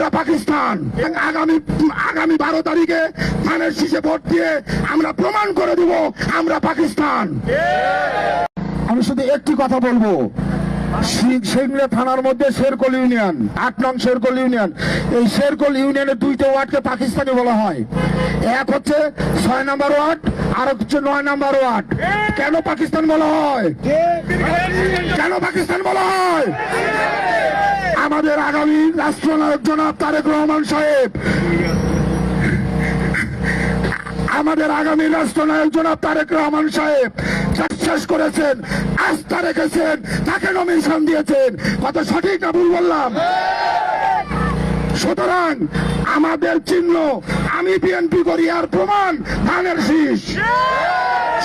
আমরা পাকিস্তান। আগামী 12 তারিখে ধানের শীষে ভোট দিয়ে আমরা প্রমাণ করে দেব আমরা পাকিস্তান। আমি শুধু একটি কথা বলবো, সিংড়া থানার মধ্যে শেরকোল ইউনিয়ন, 8 নং শেরকোল ইউনিয়ন, এই শেরকোল ইউনিয়নের 2টা ওয়ার্ডকে পাকিস্তানি বলা হয়। এক হচ্ছে 6 নম্বর ওয়ার্ড, আর হচ্ছে 9 নম্বর ওয়ার্ড। কেন পাকিস্তান বলা হয়? কেন পাকিস্তান বলা হয়? আমাদের আগামী রাষ্ট্রনায়ক জনাব তারেক রহমান সাহেব, আমাদের আগামী রাষ্ট্রনায়ক জনাব তারেক রহমান সাহেব বিশ্বাস করেছেন, আস্থা রেখেছেন, তাকে নমিনেশন দিয়েছেন। কত সঠিক না ভুল বললাম? সুতরাং আমাদের চিহ্ন, আমি বিএনপি করি আর প্রমাণ ধানের শীষ।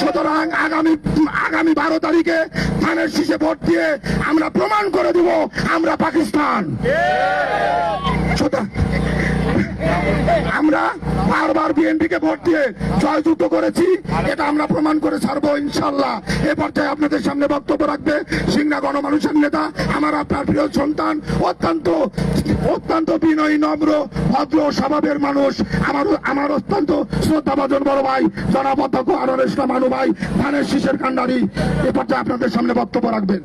সুতরাং আগামী 12 তারিখে ধানের শীষে ভোট দিয়ে আমরা প্রমাণ করে দেব আমরা পাকিস্তান। আমরা বারবার বিএনপিকে ভোট দিয়ে জয়যুক্ত করেছি, এটা আমরা প্রমাণ করে ছাড়বো ইনশাল্লাহ। এ পর্যায়ে আপনাদের সামনে বক্তব্য রাখবে সিংড়া গণমানুষের নেতা, আমার আপনার প্রিয় সন্তান, অত্যন্ত বিনয়ী, নম্র, ভদ্র স্বভাবের মানুষ, আমার অত্যন্ত শ্রদ্ধাভাজন বড় ভাই জনাব অধ্যক্ষ আনোয়ার ইসলাম আনু ভাই, ধানের শীষের কান্ডারি। এ পর্যায়ে আপনাদের সামনে বক্তব্য রাখবেন।